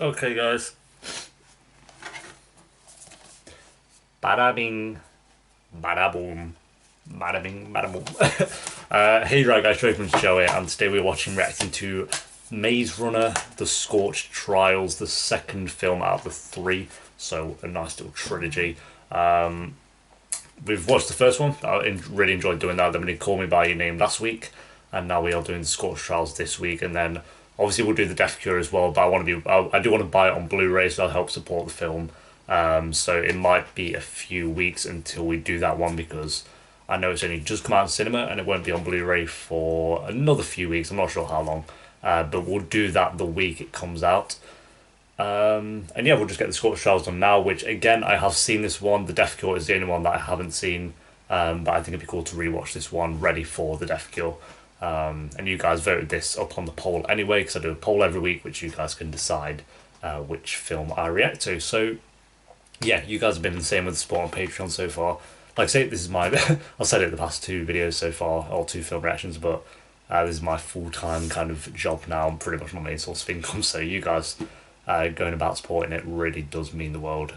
Okay, guys. Bada bing, bada boom, bada bing, bada boom. Hey, right, guys, Troopman's Joey, and today we're watching reacting to Maze Runner: The Scorch Trials, the second film out of the three. So a nice little trilogy. We've watched the first one. I really enjoyed doing that. Then we did Call Me by Your Name last week, and now we are doing the Scorch Trials this week. And then obviously we'll do the Death Cure as well. But I do want to buy it on Blu-ray, so that'll help support the film. So it might be a few weeks until we do that one because I know it's only just come out in cinema and it won't be on Blu-ray for another few weeks. I'm not sure how long, but we'll do that the week it comes out. And yeah, we'll just get the Scorch Trials done now, which again, I have seen this one. The Death Cure is the only one that I haven't seen, but I think it'd be cool to rewatch this one ready for the Death Cure. And you guys voted this up on the poll anyway, because I do a poll every week, which you guys can decide which film I react to. So yeah, you guys have been the same with the support on Patreon so far. Like I say, this is my I've said it in the past two videos so far, or two film reactions, but this is my full-time kind of job now, pretty much my main source of income. So you guys going about supporting it really does mean the world.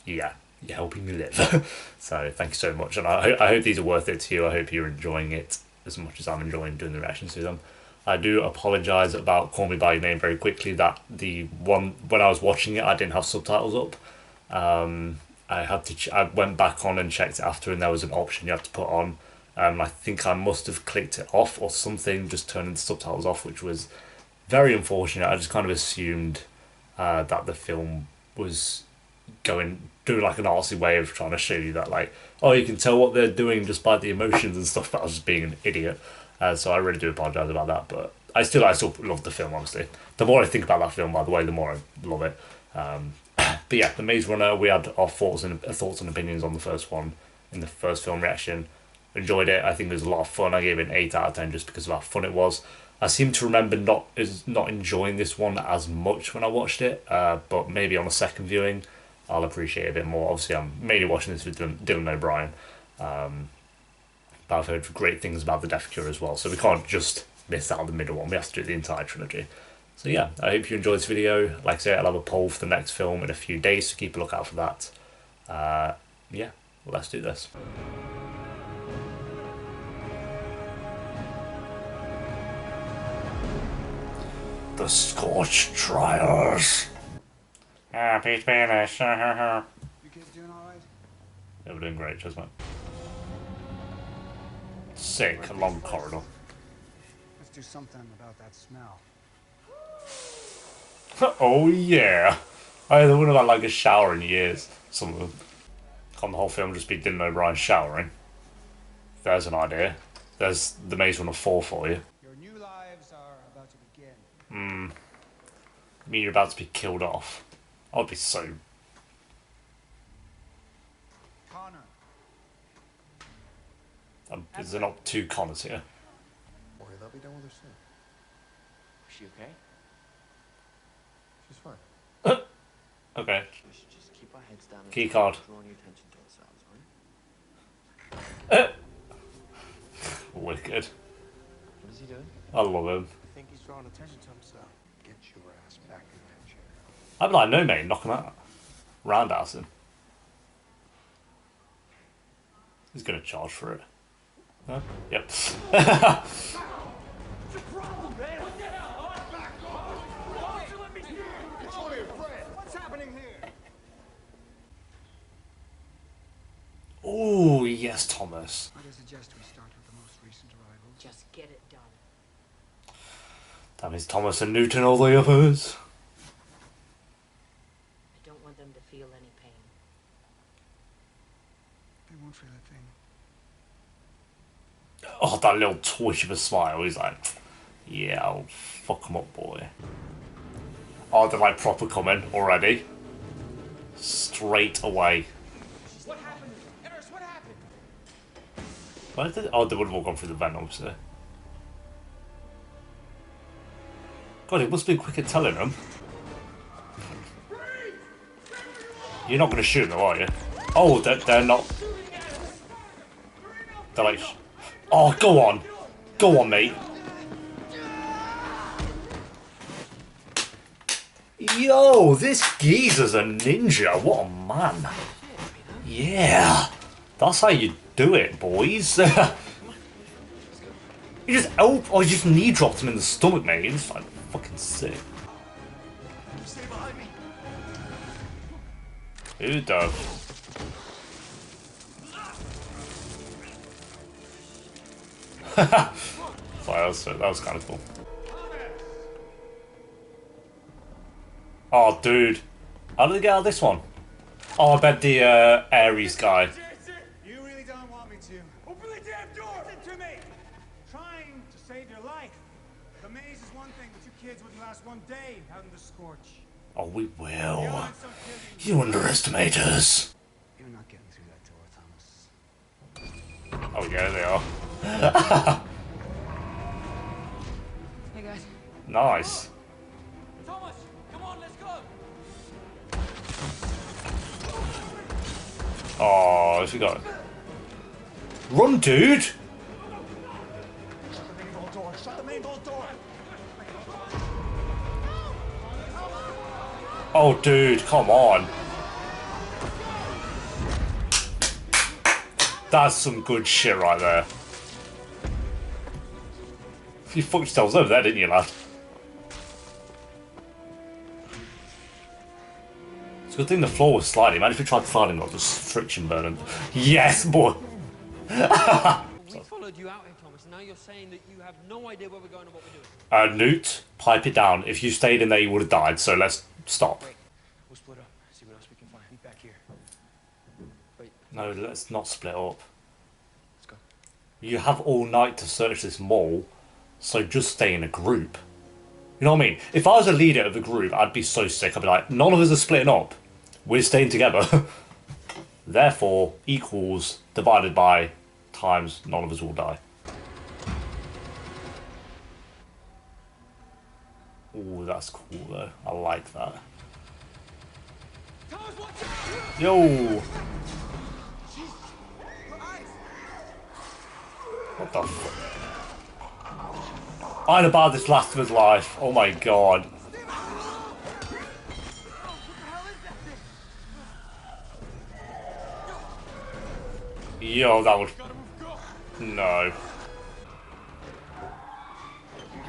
Yeah, you're helping me live. So thank you so much, and I hope these are worth it to you. I hope you're enjoying it as much as I'm enjoying doing the reactions to them. I do apologise about Call Me By Your Name very quickly. That the one when I was watching it, I didn't have subtitles up. I had to. I went back on and checked it after, and there was an option you had to put on. I think I must have clicked it off or something, just turning the subtitles off, which was very unfortunate. I just kind of assumed that the film was doing like an artsy way of trying to show you that, like, oh, you can tell what they're doing just by the emotions and stuff. But I was just being an idiot. So I really do apologise about that. But I still love the film. Honestly, the more I think about that film, by the way, the more I love it. But yeah, The Maze Runner, we had our thoughts and opinions on the first one in the first film reaction. Enjoyed it. I think it was a lot of fun. I gave it an 8 out of 10 just because of how fun it was. I seem to remember not enjoying this one as much when I watched it, but maybe on a second viewing, I'll appreciate it a bit more. Obviously, I'm mainly watching this with Dylan O'Brien, but I've heard great things about the Death Cure as well, so we can't just miss out on the middle one. We have to do the entire trilogy. So yeah, I hope you enjoyed this video. Like I say, I'll have a poll for the next film in a few days, so keep a lookout for that. Yeah, well, let's do this. The Scorch Trials. Peach Banish. You kids doing alright? Yeah, we're doing great, just man. Sick, a long corridor. Let's do something about that smell. Oh yeah. I wouldn't have had like a shower in years. Some of them. Can't the whole film just be Dylan O'Brien showering? There's an idea. There's the Maze Runner 4 for you. Your new lives are about to begin. I mean, you're about to be killed off. I'd be so... Connor. Is there not two Connors here? Boy, they'll be done with her soon. Is she okay? She's fine. Okay. We should just keep our heads down and Key card. drawing your attention to ourselves, right? Wicked. What is he doing? I love him. I think he's drawing attention to himself. Get your ass back in that chair. I'd be like, no mate, knock him out. Roundhouse him. He's gonna charge for it. Huh? Yep. What's happening here? Oh yes, Thomas. I suggest we start with the most recent arrival. Just get it done. That means Thomas and Newton, all the others. I don't want them to feel any pain. They won't feel a thing. Oh, that little twitch of a smile. He's like, yeah, I'll fuck him up, boy. Oh, they're like proper coming already. Straight away. What happened? Eris, what happened? Why did they... Oh, they would have all gone through the vent, obviously. God, it must be quick at telling them. You're not going to shoot them, are you? Oh, they're not... They're like... Oh, go on. Go on, mate. Yo, this geezer's a ninja. What a man. Yeah. That's how you do it, boys. You just you just knee dropped him in the stomach, mate. It's like fucking sick. Stay behind me. Who does? Sorry, that was kind of cool. Oh, dude. How did they get out of this one? Oh, I bet the Ares guy. You really don't want me to. Open the damn door! Listen to me! Trying to save your life. The maze is one thing, but you kids wouldn't last one day out in the Scorch. Oh, we The will. odds don't kill you. You underestimate us. You're not getting through that door, Thomas. Oh, yeah, they are. Hey guys. Nice. Thomas, come on, let's go. Oh, she got it. Run, dude! Shut the main vault door! Shut the main vault door! Oh, dude, come on. That's some good shit right there. You fucked yourselves over there, didn't you, lad? It's a good thing the floor was sliding. Imagine if you tried sliding, got just friction burning. Yes, boy! We followed you out here, Thomas, and now you're saying that you have no idea where we're going or what we're doing. Newt, pipe it down. If you stayed in there, you would have died, so let's stop. Wait, we'll split up. See what else we can find. Be back here. Wait, No, let's not split up. let's go. You have all night to search this mall, so just stay in a group. You know what I mean? If I was a leader of a group, I'd be so sick. I'd be like, none of us are splitting up. We're staying together. Therefore, equals divided by times none of us will die. Ooh, that's cool though. I like that. Thomas, watch out! Yo! What the fuck? I know about this Last of Us life. Oh my god. Yo, that would... No.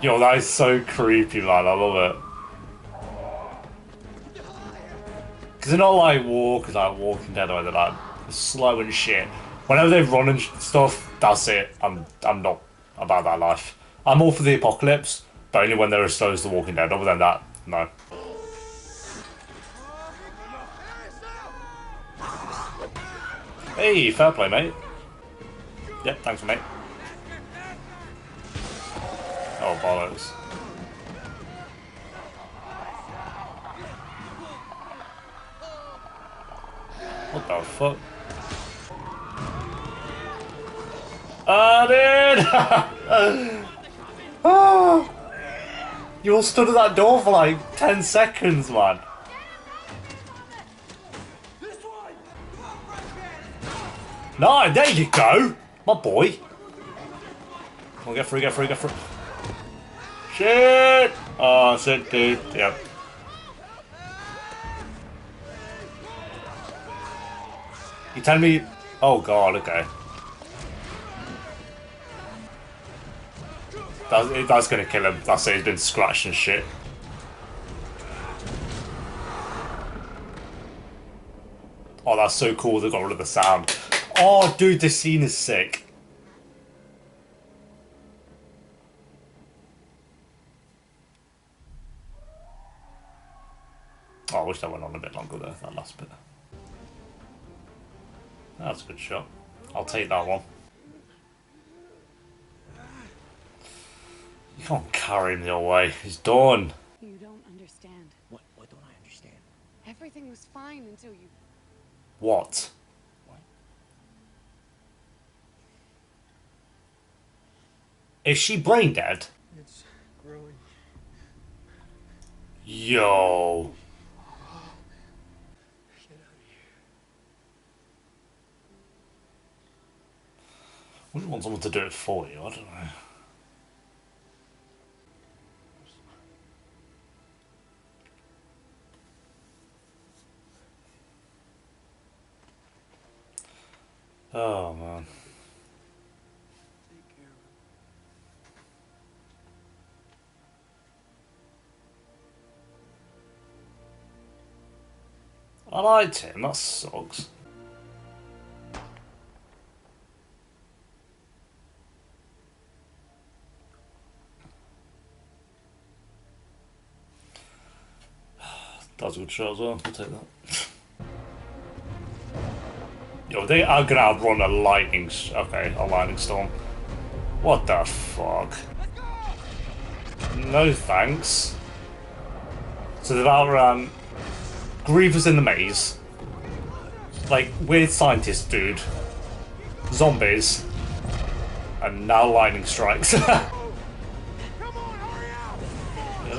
Yo, that is so creepy, man. I love it. Because they're not like walkers, like Walking Dead, or they're like slow and shit. Whenever they run and stuff, that's it. I'm not about that life. I'm all for the apocalypse, but only when they're as slow as the Walking Dead. Other than that, no. Hey, fair play, mate. Yep, thanks, mate. Oh, bollocks. What the fuck? Dude! Oh, you all stood at that door for like 10 seconds, man. No, there you go! My boy. Come on, get through, get through, get through. Shit! Oh, that's it, dude. Yep. You telling me... Oh god, okay. That's gonna kill him. That's it, he's been scratched and shit. Oh, that's so cool, they got rid of the sound. Oh, dude, this scene is sick. Oh, I wish that went on a bit longer there, that last bit. That's a good shot. I'll take that one. You can't carry him the whole way. He's done. You don't understand. What don't I understand? Everything was fine until you... What? What? Is she brain dead? It's growing. Yo. Get out of here. Wouldn't want someone to do it for you, I don't know. Oh man. Take care of I liked him, that sucks. That's a good shot as well, I'll take that. Yo, they are gonna outrun a lightning... Okay, a lightning storm. What the fuck? No thanks. So they've outrun... Grievous in the maze. Like, weird scientist dude. Zombies. And now lightning strikes. In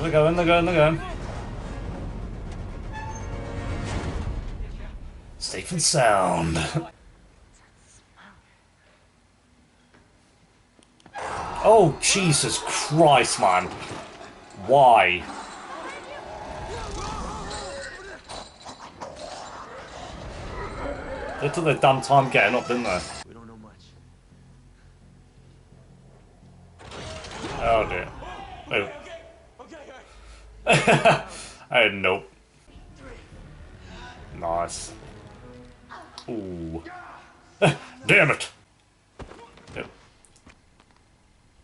they go, in they go, in they go. Safe and sound. Oh, Jesus Christ, man. Why? They took their damn time getting up, didn't they? We don't know much. Oh dear. Oh. Oh, nope. Nice. Ooh. Damn it! Yep.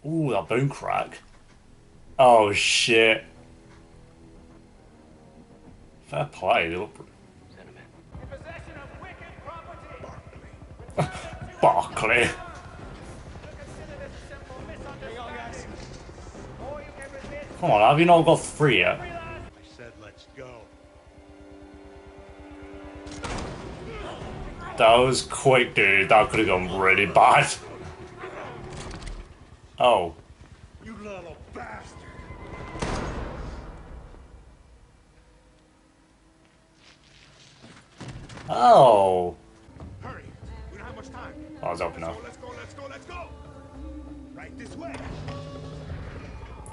Ooh, that bone crack. Oh shit. Fair play, they look... Barkley. Come on, have you not got 3 yet? I said let's go. That was quick, dude. That could have gone really bad. Oh. You little bastard. Oh. Hurry. We don't have much time. I was hoping now. Let's go, let's go, let's go. Right this way.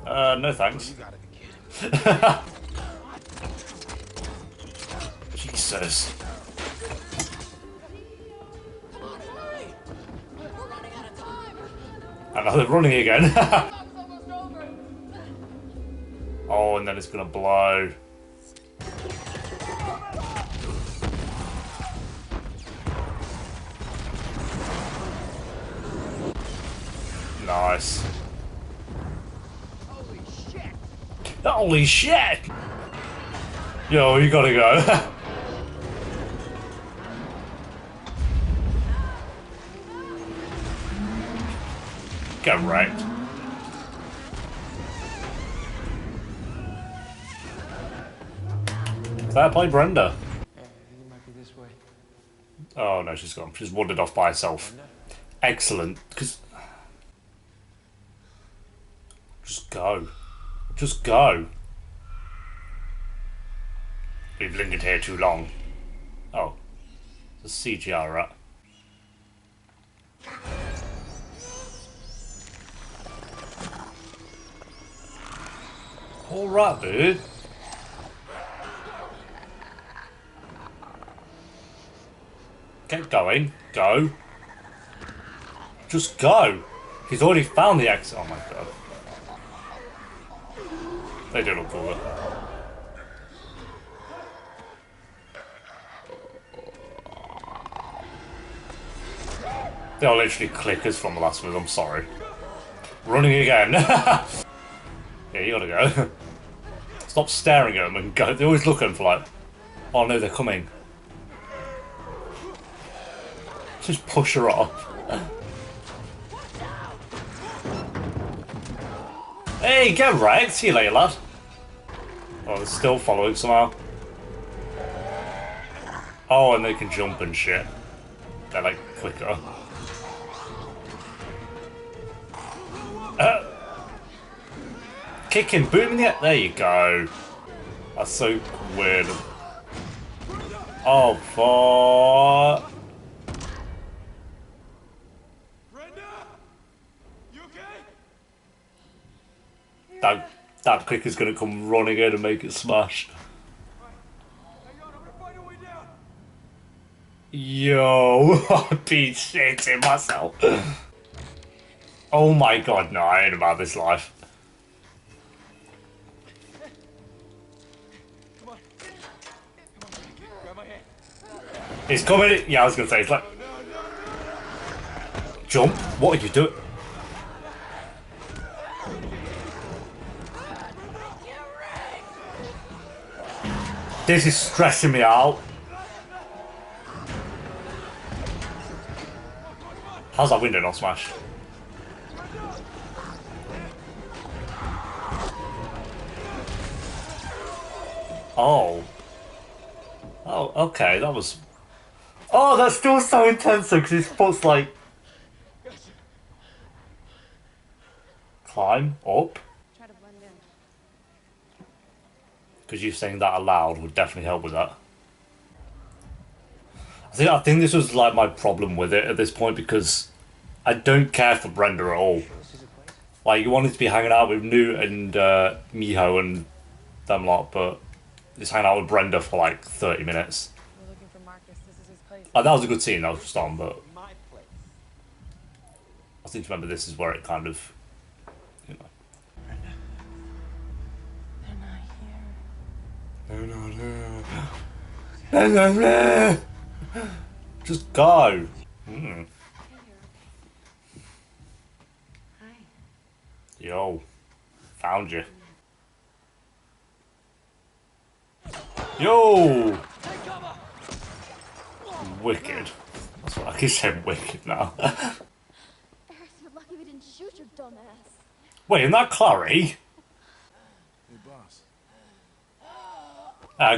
No thanks. You gotta be kidding. Jesus. And now they're running again. Oh, and then it's gonna blow. Nice. Holy shit! Holy shit! Yo, you gotta go. Get wrecked. Fair play, Brenda. I think it might be this way. Oh no, she's gone. She's wandered off by herself. Excellent, because... Just go. Just go. We've lingered here too long. Oh. It's a CGI rat. Poor rat, dude. Get going. Go. Just go. He's already found the exit. Oh my god. They do look cooler. They are literally clickers from the last one, I'm sorry. Running again. Yeah, you gotta go. Stop staring at them and go. They're always looking for like, oh no, they're coming. Just push her off. Hey, get wrecked. See you later, lad. Oh, they're still following somehow. Oh, and they can jump and shit. They're like quicker. Kicking, booming it. There you go. That's so weird. Oh, fuck. Brenda! You okay? That clicker's gonna come running in and make it smash. Hang on, I'm gonna find a way down. Yo, I'd be shitting myself. Oh my god, no, I ain't about this life. Come on. Come on. Grab my hand. It's coming. Yeah, I was gonna say, it's like. Jump? What are you doing? This is stressing me out. How's that window not smashed? Oh. Oh, okay, that was... Oh, that's still so intense because his foot's like... Climb up? Try to blend in. Because you saying that aloud would definitely help with that. I think this was like my problem with it at this point because I don't care for Brenda at all. Like, you wanted to be hanging out with Newt and Miho and them lot, but just hanging out with Brenda for like 30 minutes. We're looking for Marcus. This is his place. Like, that was a good scene, that was just on, but My place. I seem to remember this is where it kind of, you know. They're not here. They're not here. Just go. Hi. Yo, found you. Yo! Wicked. That's what I keep saying wicked now. Eris, you're lucky we didn't shoot your dumbass. Wait, isn't that Clary? Hey, boss.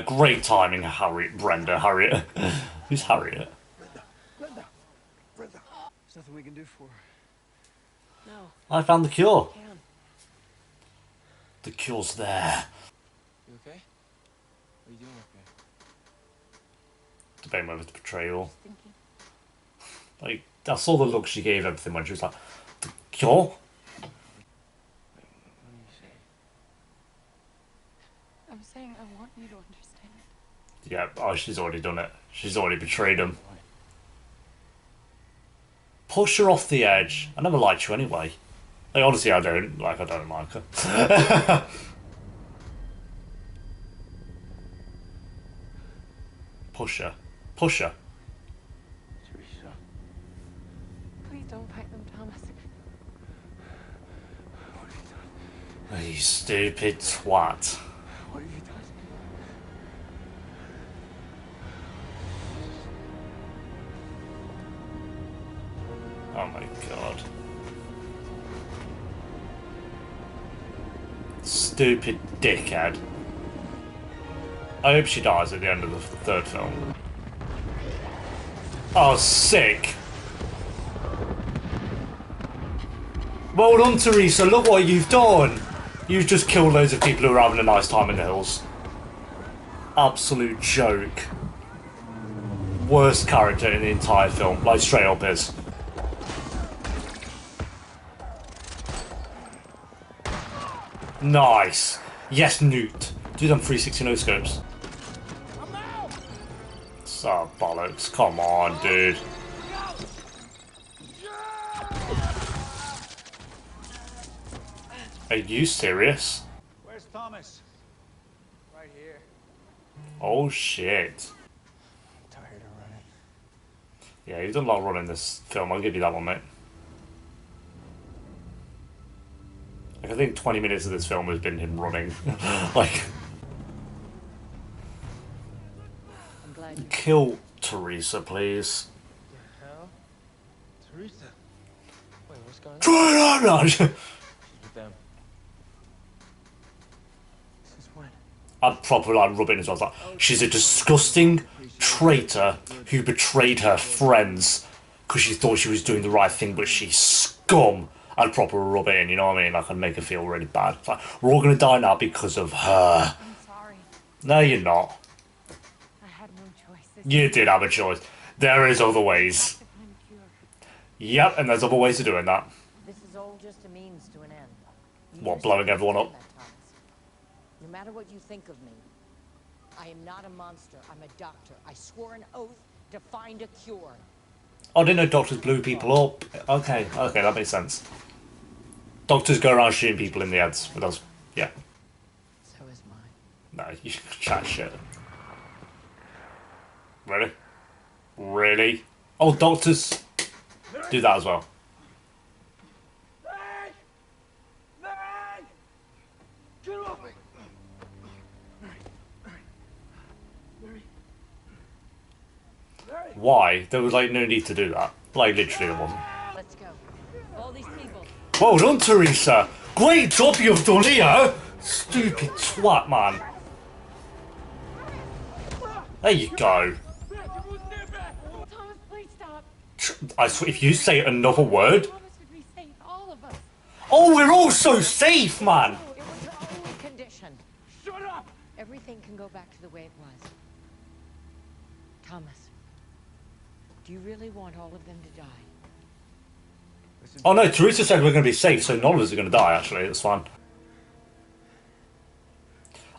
Great timing, Brenda, Harriet. Who's Harriet? Brenda. Brenda. There's nothing we can do for her. No. I found the cure. Cam. The cure's there. You okay? What are you doing up here? Debating whether it's betrayal. Thinking. Like, I saw the look she gave everything when she was like, the cure? What are you saying? I'm saying I want you to understand. Yeah, oh, she's already done it. She's already betrayed him. Push her off the edge. I never liked you anyway. Like, honestly, I don't like her. Push her. Push her. Teresa. Please don't fight them, Thomas. What have you done? You stupid twat. What have you done? Oh my god. Stupid dickhead. I hope she dies at the end of the third film. Oh, sick. Well done, Teresa. Look what you've done. You've just killed loads of people who are having a nice time in the hills. Absolute joke. Worst character in the entire film. Like, straight up is. Nice. Yes, Newt. Do them 360 no scopes. Oh, bollocks. Come on, dude. Are you serious? Where's Thomas? Right here. Oh, shit. I'm tired of running. Yeah, you've done a lot of running this film. I'll give you that one, mate. Like, I think 20 minutes of this film has been him running. Like... I'm glad you. Kill Teresa, please. Hell? Teresa. Wait, what's going on? Try not. With them. Since when? I'd probably like rub it in as well. I was like, she's a disgusting traitor who betrayed her friends because she thought she was doing the right thing, but she's scum. I'd proper rub it in, you know what I mean? Like, I'd make her feel really bad. It's like, we're all gonna die now because of her. I'm sorry. No, you're not. I had no choice. You did have a choice. There is other ways. To find a cure. Yep, and there's other ways of doing that. This is all just a means to an end. You What, just blowing don't everyone up? understand that, Thomas. No matter what you think of me, I am not a monster. I'm a doctor. I swore an oath to find a cure. Oh, I didn't know doctors blew people up. Okay, that makes sense. Doctors go around shooting people in the heads. But that's, yeah. So is mine. No, you chat shit. Really? Really? Oh, doctors do that as well. Get off me! Why? There was like no need to do that. Like literally there wasn't. Let's go. All these people. Well done, Teresa. Great job you've done here. Stupid twat, man. There you go. Thomas, please stop. I swear, if you say another word. Thomas would be safe, all of us. Oh, we're all so safe, man. It was her only condition. Shut up! Everything can go back to the way it was. Thomas, do you really want all of them to die? Oh no, Teresa said we're going to be safe, so none of us are going to die, actually. It's fine.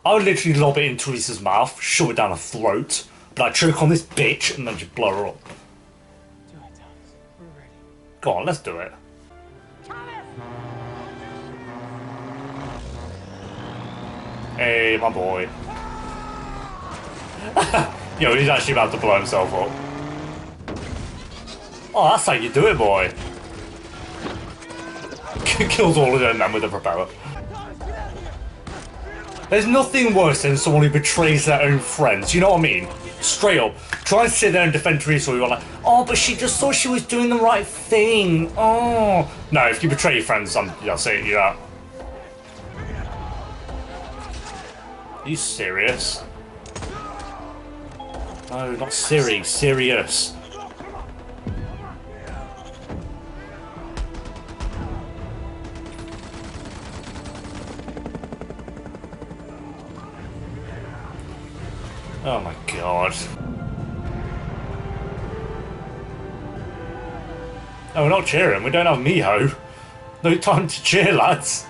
I would literally lob it in Teresa's mouth, shove it down her throat, but I'd choke on this bitch and then just blow her up. Do it, Thomas. We're ready. Go on, let's do it. Hey, my boy. Yo, he's actually about to blow himself up. Oh, that's how you do it, boy. Kills all of them then with a propeller. There's nothing worse than someone who betrays their own friends, you know what I mean? Straight up. Try and sit there and defend Teresa, you're like, oh, but she just thought she was doing the right thing. Oh. No, if you betray your friends, I'll say you're out. Are you serious? No, not Siri, serious. Oh my god. Oh, we're not cheering. We don't have Miho. No time to cheer, lads.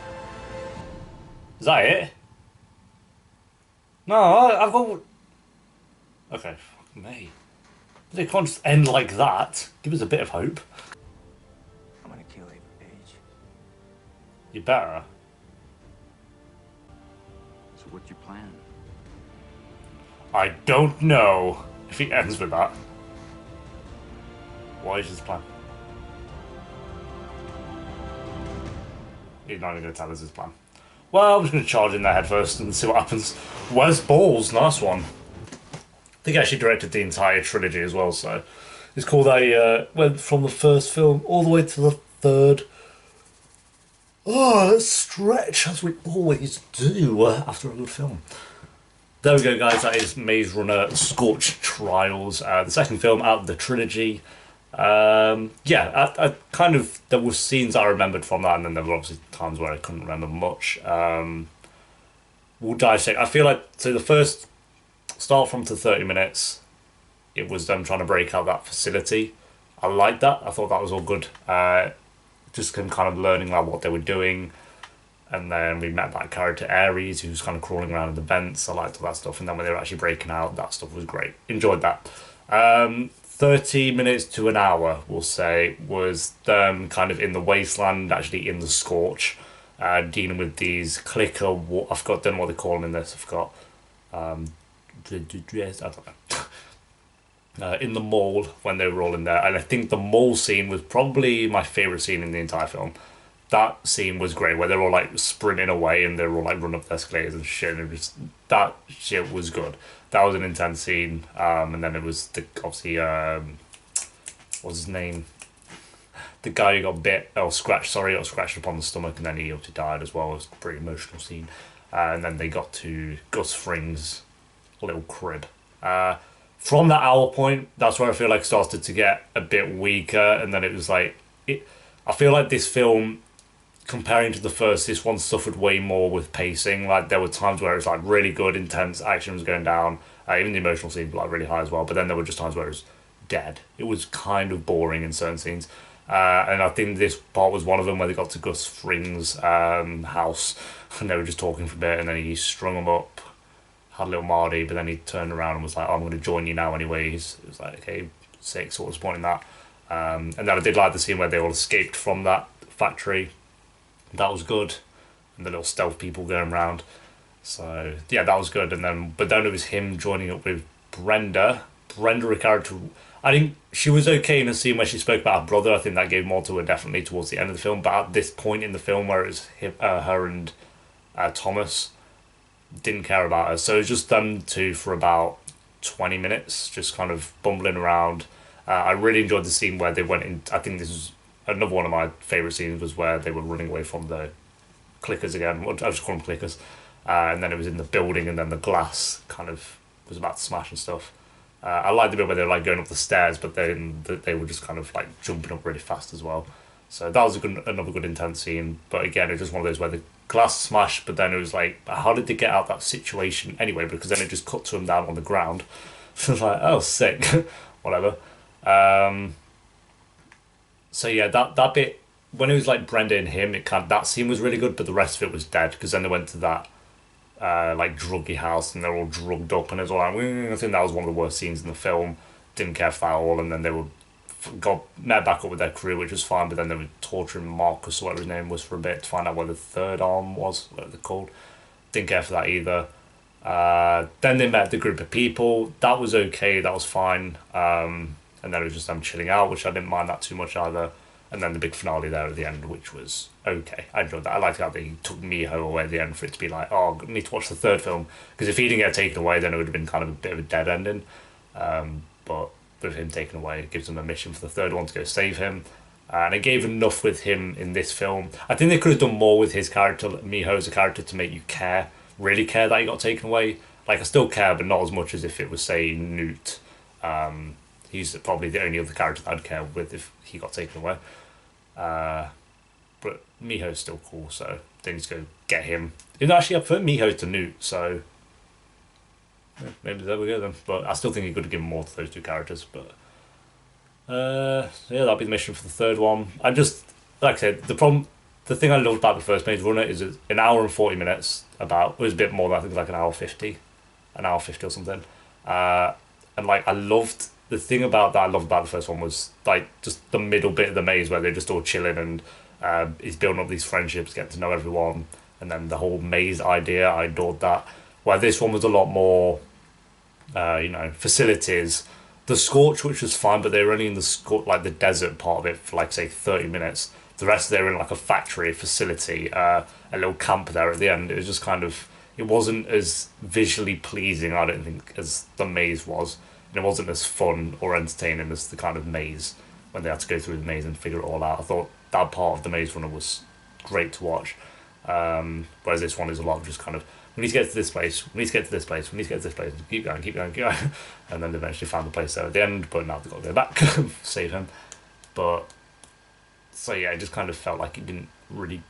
Is that it? No, I've got... Okay, fuck me. They can't just end like that. Give us a bit of hope. I'm gonna kill Ava Page. You better. So what's your plan? I don't know if he ends with that. What is his plan? He's not even going to tell us his plan. Well, I'm just going to charge in their head first and see what happens. Where's Balls? Nice one. I think he actually directed the entire trilogy as well, so it's called went from the first film all the way to the third. Oh, let's stretch as we always do after a good film. There we go, guys. That is Maze Runner Scorch Trials, the second film out of the trilogy. Yeah, I kind of, there were scenes I remembered from that, and then there were obviously times where I couldn't remember much. We'll dissect. I feel like, so the first start from to 30 minutes, it was them trying to break out that facility. I liked that. I thought that was all good. Just kind of learning like what they were doing. And then we met that character Ares, who's kind of crawling around in the vents. I liked all that stuff. And then when they were actually breaking out, that stuff was great. Enjoyed that. 30 minutes to an hour, we'll say, was them kind of in the wasteland, actually in the Scorch, dealing with these clicker... I forgot, don't know what they call them in this. I forgot. I don't know. In the mall, when they were all in there. And I think the mall scene was probably my favourite scene in the entire film. That scene was great, where they're all like sprinting away and they're all like running up the escalators and shit. And that shit was good. That was an intense scene. And then it was obviously what's his name? The guy who got bit, got scratched upon the stomach, and then he obviously died as well. It was a pretty emotional scene. And then they got to Gus Fring's little crib. From that hour point, that's where I feel like it started to get a bit weaker, and then it was like I feel like this film, comparing to the first, this one suffered way more with pacing. Like there were times where it was like really good, intense action was going down. Even the emotional scenes were like really high as well. But then there were just times where it was dead. It was kind of boring in certain scenes. And I think this part was one of them, where they got to Gus Fring's house and they were just talking for a bit, and then he strung them up had a little Marty, but then he turned around and was like, oh, I'm going to join you now anyways. It was like, okay, sick, sort of disappointing that. And then I did like the scene where they all escaped from that factory. That was good. And the little stealth people going around. So, yeah, that was good. And then, but then it was him joining up with Brenda. Brenda, a character, I think she was okay in a scene where she spoke about her brother. I think that gave more to her definitely towards the end of the film. But at this point in the film where it was her and Thomas, didn't care about her. So it was just them two for about 20 minutes, just kind of bumbling around. I really enjoyed the scene where they went in. I think this was another one of my favourite scenes, was where they were running away from the clickers again. I just call them clickers. And then it was in the building, and then the glass kind of was about to smash and stuff. I liked the bit where they were like going up the stairs, but then they were just kind of like jumping up really fast as well. So that was another good intense scene. But again, it was just one of those where the glass smashed, but then it was like, how did they get out that situation anyway? Because then it just cut to them down on the ground. So it's like, oh, sick, whatever. So yeah, that bit when it was like Brenda and him, that scene was really good, but the rest of it was dead because then they went to that like druggy house and they're all drugged up and it was all like, I think that was one of the worst scenes in the film. Didn't care for that at all, and then they met back up with their crew, which was fine, but then they were torturing Marcus or whatever his name was for a bit to find out where the third arm was, whatever they're called. Didn't care for that either. Then they met the group of people. That was okay, that was fine. And then it was just them chilling out, which I didn't mind that too much either. And then the big finale there at the end, which was okay. I enjoyed that. I liked how they took Miho away at the end for it to be like, oh, I need to watch the third film. Because if he didn't get taken away, then it would have been kind of a bit of a dead ending. But with him taken away, it gives them a mission for the third one to go save him. And it gave enough with him in this film. I think they could have done more with his character, Miho as a character, to make you care, really care that he got taken away. Like, I still care, but not as much as if it was, say, Newt. He's probably the only other character that I'd care with if he got taken away. But Miho's still cool, so they need to go get him. And actually, I prefer Miho to Newt, so yeah, maybe there we go then. But I still think he could have given more to those two characters. But yeah, that'll be the mission for the third one. I just, like I said, the thing I loved about the first Maze Runner is it's an hour and 40 minutes. About, it was a bit more than, I think it was like an hour 50 or something. And like, I loved the thing about that I loved about the first one was like just the middle bit of the maze where they're just all chilling and he's building up these friendships, getting to know everyone, and then the whole maze idea, I adored that. Where this one was a lot more, facilities. The Scorch, which was fine, but they were only in the Scorch, like the desert part of it for like say 30 minutes. The rest they were in like a factory facility, a little camp there at the end. It was just kind of, it wasn't as visually pleasing, I don't think, as the maze was. And it wasn't as fun or entertaining as the kind of maze when they had to go through the maze and figure it all out. I thought that part of the Maze Runner was great to watch. Whereas this one is a lot of just kind of, we need to get to this place, we need to get to this place, we need to get to this place, keep going, keep going, keep going. And then they eventually found the place there at the end, but now they've got to go back, save him. But, so yeah, it just kind of felt like it didn't really,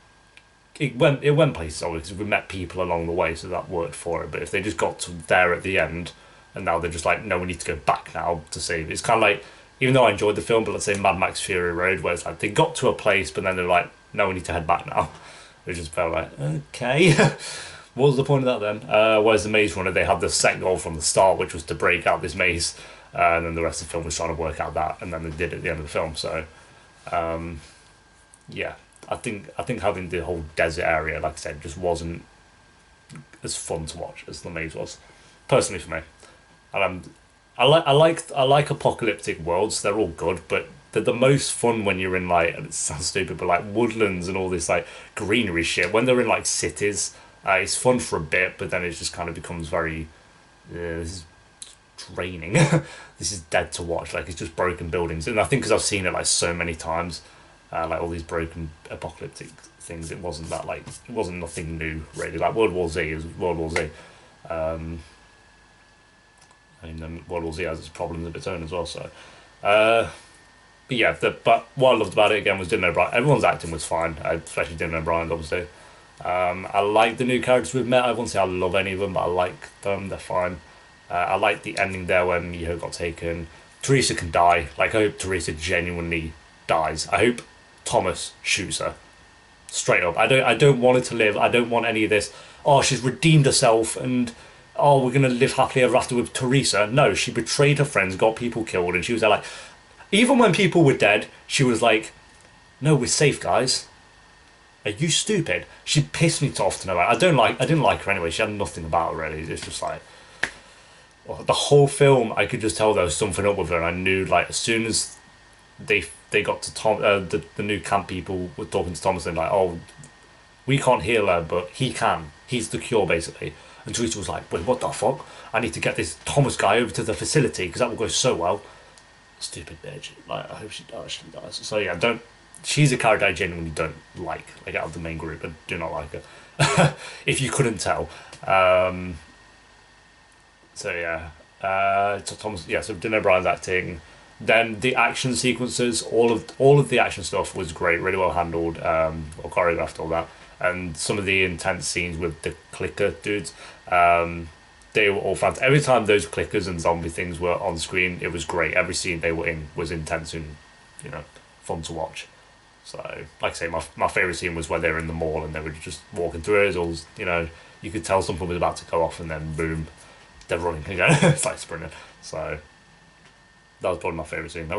it went places obviously, because we met people along the way, so that worked for it. But if they just got to there at the end, and now they're just like, no, we need to go back now to save it. It's kind of like, even though I enjoyed the film, but let's say Mad Max Fury Road, where it's like they got to a place, but then they're like, no, we need to head back now. It just felt like, okay, what was the point of that then? Whereas the Maze Runner, they had the set goal from the start, which was to break out this maze, and then the rest of the film was trying to work out that, and then they did it at the end of the film. So, yeah, I think having the whole desert area, like I said, just wasn't as fun to watch as the maze was, personally for me. And I like apocalyptic worlds. They're all good, but they're the most fun when you're in like, and it sounds stupid, but like woodlands and all this like greenery shit. When they're in like cities, it's fun for a bit, but then it just kind of becomes very, this is draining. This is dead to watch. Like, it's just broken buildings, and I think because I've seen it like so many times, like all these broken apocalyptic things, it wasn't nothing new really. Like World War Z is World War Z. And World War Z has its problems of its own as well. So, but yeah, but what I loved about it again was Dylan O'Brien. Everyone's acting was fine, especially Dylan O'Brien's obviously. I like the new characters we've met. I won't say I love any of them, but I like them. They're fine. I like the ending there when Miho got taken. Teresa can die. Like, I hope Teresa genuinely dies. I hope Thomas shoots her. Straight up. I don't want her to live. I don't want any of this. Oh, she's redeemed herself and oh, we're gonna live happily ever after with Teresa. No, she betrayed her friends, got people killed, and she was there like, even when people were dead, she was like, no, we're safe, guys. Are you stupid? She pissed me off to no end. I didn't like her anyway. She had nothing about her really. It's just like, well, the whole film, I could just tell there was something up with her, and I knew like as soon as they got to Tom, the new camp people were talking to Thomas and like, oh, we can't heal her, but he can. He's the cure basically. And Teresa was like, wait, what the fuck? I need to get this Thomas guy over to the facility because that will go so well. Stupid bitch. Like, I hope she dies. So yeah, don't. She's a character I genuinely don't like out of the main group. I do not like her. If you couldn't tell. So yeah, so Thomas. Yeah, so Dylan O'Brien's acting. Then the action sequences, all of the action stuff was great, really well handled, or choreographed, all that, and some of the intense scenes with the clicker dudes. They were all fantastic. Every time those clickers and zombie things were on screen, it was great. Every scene they were in was intense and, fun to watch. So, like I say, my favourite scene was when they were in the mall and they were just walking through it. It was, you could tell something was about to go off and then boom, they're running again. It's like sprinting. So, that was probably my favourite scene.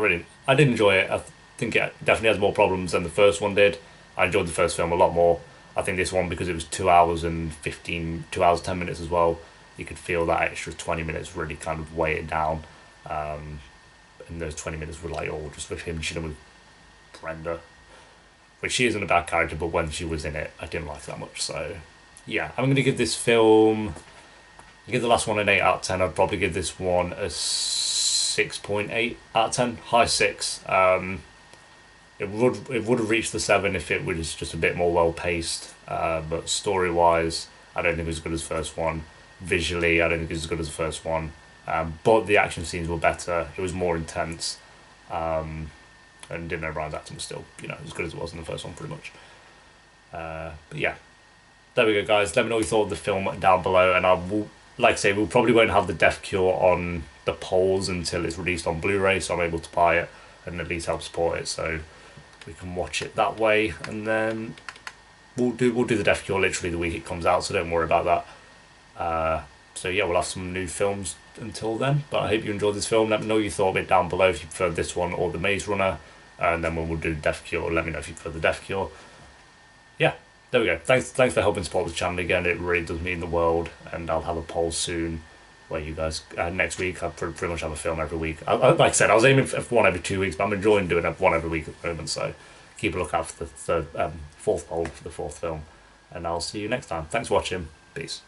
I did enjoy it. I think it definitely has more problems than the first one did. I enjoyed the first film a lot more. I think this one, because it was 2 hours and 2 hours 10 minutes as well, you could feel that extra 20 minutes really kind of weigh it down. And those 20 minutes were like all just with him chilling with Brenda, which she isn't a bad character, but when she was in it, I didn't like that much. So, yeah, I'm going to give this film, I give the last one an 8 out of 10. I'd probably give this one a 6.8 out of 10, high 6. It would have reached the 7 if it was just a bit more well paced. But story wise, I don't think it was as good as the first one. Visually, I don't think it was as good as the first one. But the action scenes were better. It was more intense. And Dylan O'Brien's acting was still, as good as it was in the first one, pretty much. But yeah, there we go, guys. Let me know what you thought of the film down below, and I will, like I say, we probably won't have the Death Cure on the polls until it's released on Blu-ray, so I'm able to buy it and at least help support it, so we can watch it that way. And then we'll do the Death Cure literally the week it comes out, so don't worry about that. So yeah, we'll have some new films until then, but I hope you enjoyed this film. Let me know what you thought of it down below, if you prefer this one or the Maze Runner, and then when we'll do Death Cure, let me know if you prefer the Death Cure. Yeah, there we go. Thanks for helping support the channel again. It really does mean the world, and I'll have a poll soon where you guys, next week, I pretty much have a film every week. Like I said, I was aiming for one every 2 weeks, but I'm enjoying doing one every week at the moment, so keep a lookout for the fourth poll for the fourth film, and I'll see you next time. Thanks for watching. Peace.